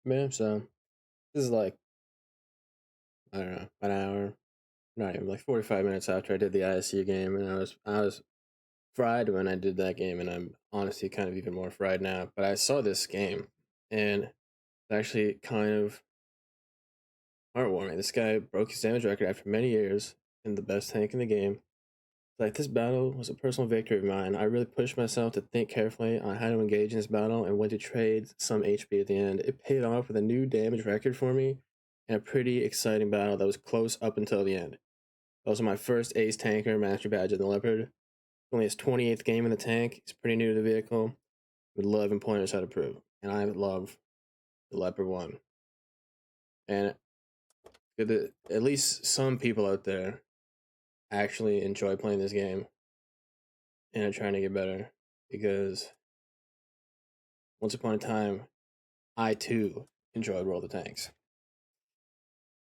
Man, so this is like, I don't know, an hour, not even like 45 minutes after I did the ISU game, and I was fried when I did that game, and I'm honestly kind of even more fried now. But I saw this game, and it's actually kind of heartwarming. This guy broke his damage record after many years in the best tank in the game. Like, this battle was a personal victory of mine. I really pushed myself to think carefully on how to engage in this battle and when to trade some HP at the end. It paid off with a new damage record for me and a pretty exciting battle that was close up until the end. That was my first ace tanker master badge of the Leopard. Only his 28th game in the tank. He's pretty new to the vehicle. Would love and point us how to prove. And I love the Leopard 1. And at least some people out there actually enjoy playing this game and are trying to get better, because once upon a time, I too enjoyed World of Tanks.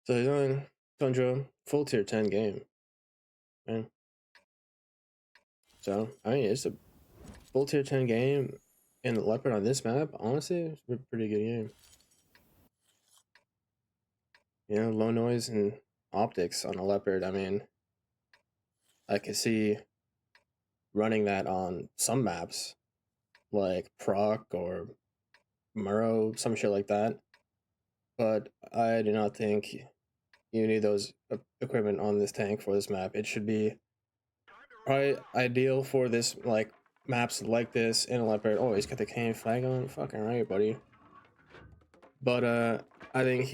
So he's on Tundra, full tier 10 game. Right? So, I mean, it's a full tier 10 game, and the Leopard on this map, honestly, it's a pretty good game. You know, low noise and optics on a Leopard, I mean, I could see running that on some maps, like Proc or Murrow, some shit like that. But I do not think you need those equipment on this tank for this map. It should be probably ideal for this, like, maps like this in a Leopard. Oh, he's got the cane flag on. Fucking right, buddy. But I think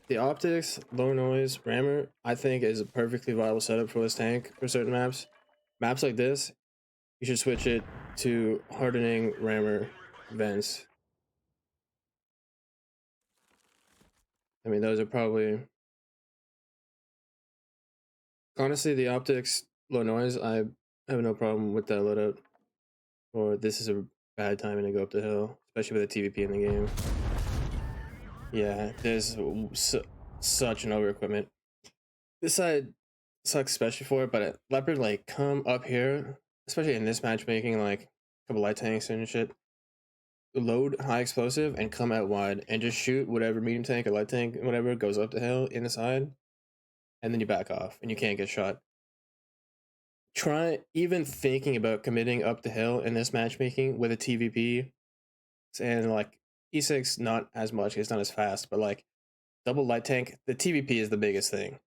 the optics, low noise, rammer, I think is a perfectly viable setup for this tank for certain maps. Maps like this, you should switch it to hardening rammer vents. I mean, those are probably, honestly, the optics, low noise, I have no problem with that loadout. Or this is a bad timing to go up the hill, especially with a TVP in the game. Yeah, there's such an over equipment. This side sucks especially for it, but Leopard, like, come up here, especially in this matchmaking, like a couple light tanks and shit. Load high explosive and come out wide and just shoot whatever medium tank or light tank, whatever goes up the hill in the side, and then you back off and you can't get shot. Try even thinking about committing up the hill in this matchmaking with a TVP, and like E6 not as much, it's not as fast, but like double light tank, the TVP is the biggest thing.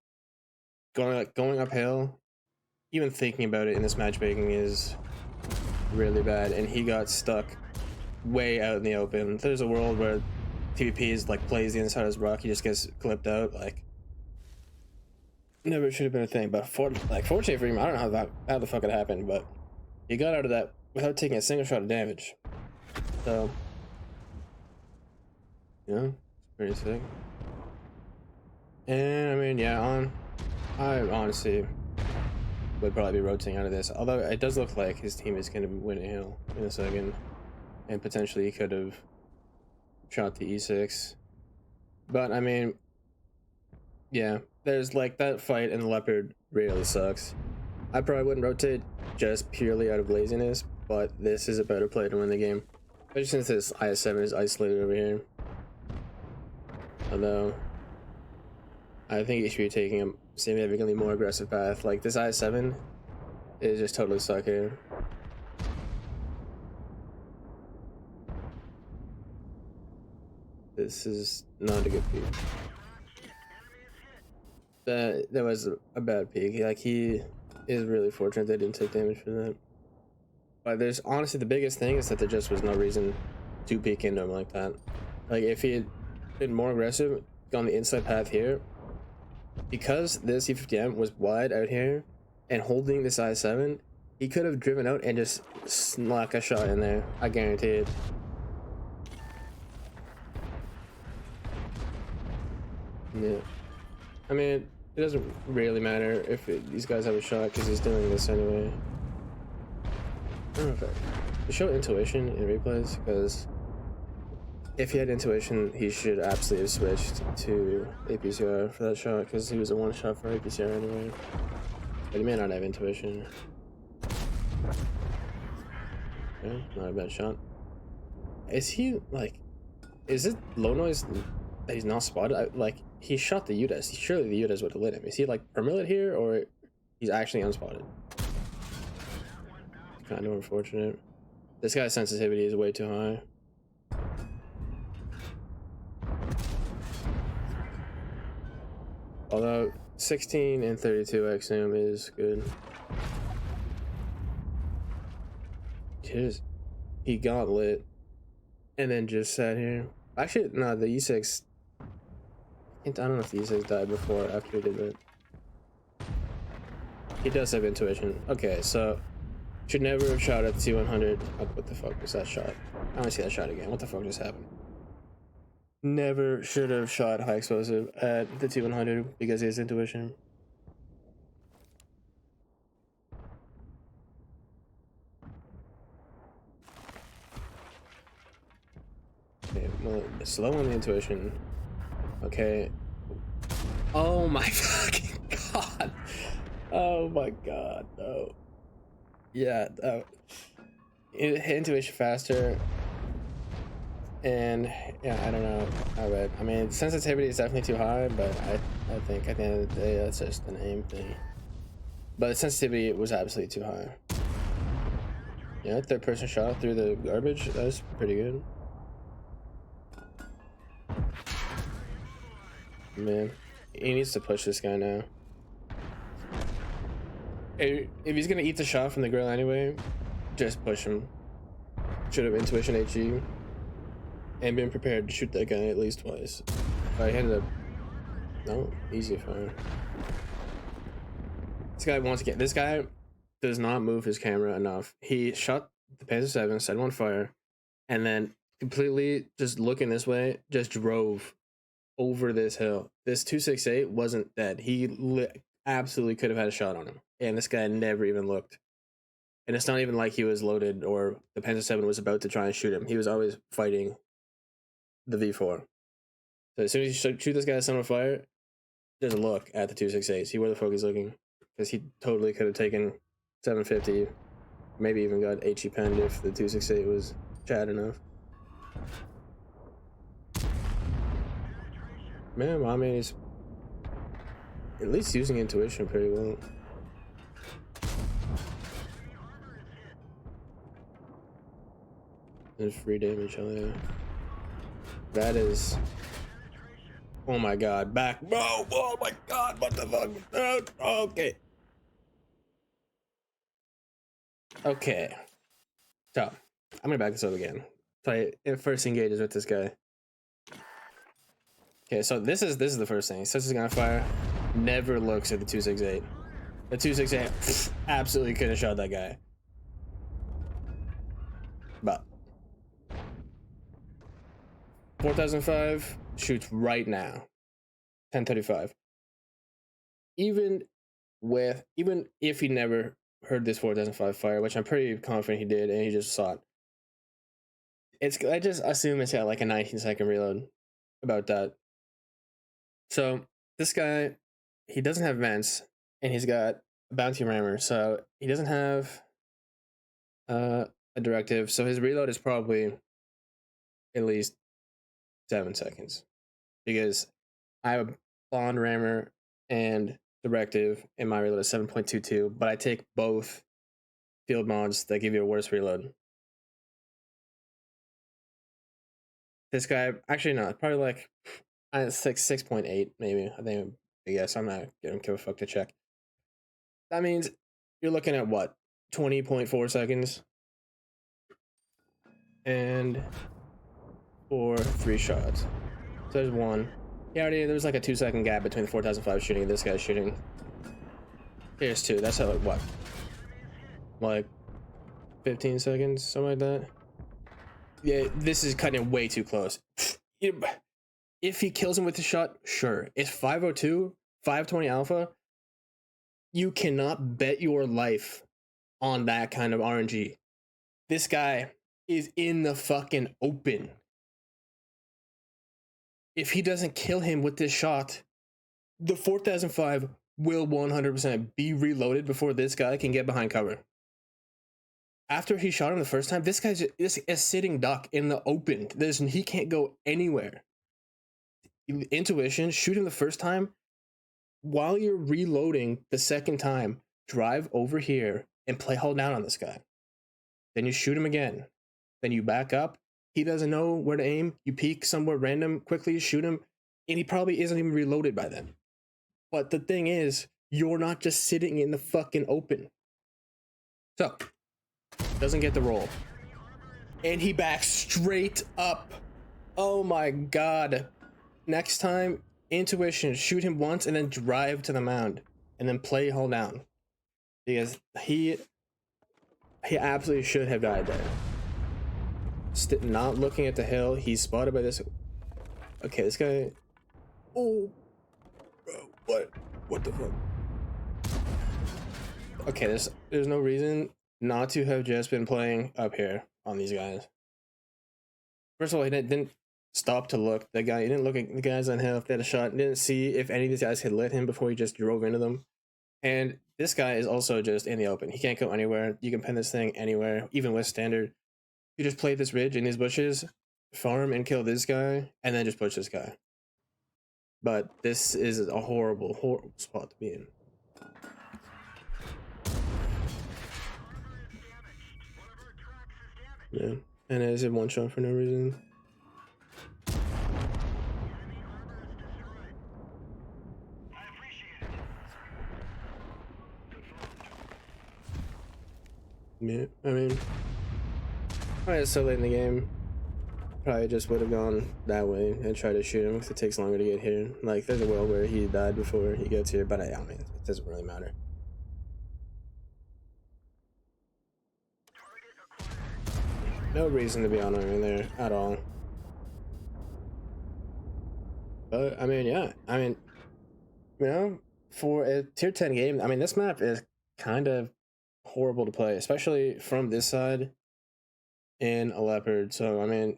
Going uphill, even thinking about it in this matchmaking is really bad, and he got stuck way out in the open. There's a world where TVP is like plays the inside of his rock, he just gets clipped out. Like, never should have been a thing. But fortunately for him, I don't know how the fuck it happened, but he got out of that without taking a single shot of damage. So, you know, it's pretty sick. And I mean, yeah, I honestly would probably be rotating out of this. Although it does look like his team is going to win a hill in a second, and potentially he could have shot the E6. But I mean, yeah, there's like that fight in the Leopard really sucks. I probably wouldn't rotate just purely out of laziness, but this is a better play to win the game, especially since this IS7 is isolated over here. Although I think you should be taking a significantly more aggressive path. Like, this IS7 is just totally stuck here. This is not a good peek. That was a bad peek. Like, he is really fortunate they didn't take damage for that. But there's honestly, the biggest thing is that there just was no reason to peek into him like that. Like, if he had been more aggressive, gone the inside path here, because this E50M was wide out here and holding this I7, he could have driven out and just snuck a shot in there. I guarantee it. Yeah. I mean, it doesn't really matter if these guys have a shot because he's doing this anyway. I don't know if I show intuition in replays, because if he had intuition, he should absolutely have switched to APCR for that shot, because he was a one shot for APCR anyway. But he may not have intuition. Okay, not a bad shot. Is he, like, Is it low noise that he's not spotted? Like, he shot the UDES. Surely the UDES would have lit him. Is he like permalit here, or he's actually unspotted? Kind of unfortunate. This guy's sensitivity is way too high. Although 16 and 32 zoom is good. He got lit and then just sat here. Actually, no, the E6. I don't know if the E6 died before or after he did that. He does have intuition. Okay, so should never have shot at the T100. Oh, what the fuck was that shot? I want to see that shot again. What the fuck just happened? Never should have shot high explosive at the T100 because he has intuition. Okay, well, slow on the intuition. Okay. Oh my fucking god. Oh my god, no. Yeah, intuition faster. And yeah, I don't know. Alright. I mean, sensitivity is definitely too high, but I think at the end of the day, that's just an aim thing. But sensitivity was absolutely too high. Yeah, third person shot through the garbage. That's pretty good. Man, he needs to push this guy now. If he's gonna eat the shot from the grill anyway, just push him. Should have intuition HE and been prepared to shoot that guy at least twice. I ended up no easy fire. This guy wants to get. This guy does not move his camera enough. He shot the Panzer 7, set him on fire, and then completely just looking this way, just drove over this hill. This 268 wasn't dead. He absolutely could have had a shot on him, and this guy never even looked. And it's not even like he was loaded or the Panzer 7 was about to try and shoot him. He was always fighting the V4. So as soon as you shoot this guy set on fire, just look at the 268. See where the fuck he's looking, because he totally could have taken 750, maybe even got HE penned if the 268 was chat enough. Man, well, I mean, he's at least using intuition pretty well. There's free damage, hell yeah. That is... Oh my god, back. Bro, oh my god, what the fuck? Okay. Okay. So, I'm gonna back this up again. Play first engages with this guy. Okay, so this is the first thing. Sets his gun on fire. Never looks at the 268. The 268 absolutely could have shot that guy. But 4005 shoots right now. 1035. Even if he never heard this 4005 fire, which I'm pretty confident he did, and he just saw it. I just assume it's got like a 19-second reload. About that. So this guy, he doesn't have vents, and he's got a bounty rammer, so he doesn't have a directive. So his reload is probably at least 7 seconds, because I have a bond rammer and directive, and my reload is 7.22. But I take both field mods that give you a worse reload. This guy, actually no, probably like 6.8 maybe. I guess I'm not gonna give a fuck to check. That means you're looking at what, 20.4 seconds, and for 3 shots. So there's one. Yeah, there's like a 2-second gap between the 4005 shooting and this guy's shooting. Here's 2. That's how, like, what? Like 15 seconds, something like that. Yeah, this is cutting way too close. If he kills him with the shot, sure. It's 502, 520 alpha. You cannot bet your life on that kind of RNG. This guy is in the fucking open. If he doesn't kill him with this shot, the 4005 will 100% be reloaded before this guy can get behind cover. after he shot him the first time, this guy's just a sitting duck in the open. He can't go anywhere. Intuition, shoot him the first time. While you're reloading the second time, drive over here and play hold down on this guy. Then you shoot him again. Then you back up. He doesn't know where to aim. You peek somewhere random, quickly shoot him, and he probably isn't even reloaded by then. But the thing is, you're not just sitting in the fucking open. So, doesn't get the roll. And he backs straight up. Oh my god. Next time, intuition, shoot him once and then drive to the mound. And then play hold down. Because he absolutely should have died there. Not looking at the hill, he's spotted by this. Okay, this guy. Oh, bro, what the fuck? Okay, there's no reason not to have just been playing up here on these guys. First of all, he didn't stop to look. He didn't look at the guys on hill if they had a shot. Didn't see if any of these guys had lit him before he just drove into them. And this guy is also just in the open. He can't go anywhere. You can pin this thing anywhere, even with standard. You just play this ridge in these bushes, farm and kill this guy, and then just push this guy. But this is a horrible, horrible spot to be in. Yeah, and it is a one shot for no reason. Yeah, I mean, probably so late in the game, probably just would have gone that way and tried to shoot him because it takes longer to get here. Like, there's a world where he died before he gets here, but I mean, it doesn't really matter. No reason to be on him in there at all. But, I mean, yeah. I mean, you know, for a tier 10 game, I mean, this map is kind of horrible to play, especially from this side in a leopard. So, I mean,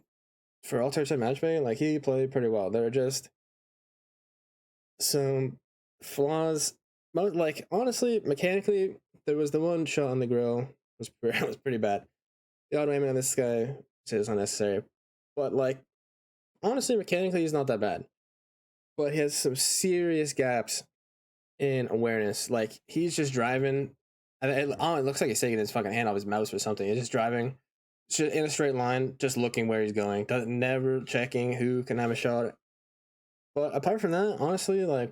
for all tier 10 matchmaking, like, he played pretty well. There are just some flaws. Like, honestly, mechanically, there was the one shot on the grill was pretty bad. The auto aiming on this guy is unnecessary. But, like, honestly, mechanically, he's not that bad. But he has some serious gaps in awareness. Like, he's just driving. It looks like he's taking his fucking hand off his mouse or something. He's just driving in a straight line, just looking where he's going. Never checking who can have a shot. But apart from that, honestly, like,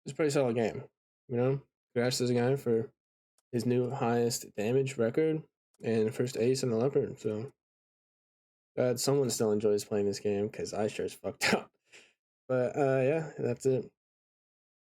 it's a pretty solid game. You know? Congrats to this guy for his new highest damage record and first ace in the leopard. So, glad someone still enjoys playing this game, because I sure as fucked up. But, yeah, that's it.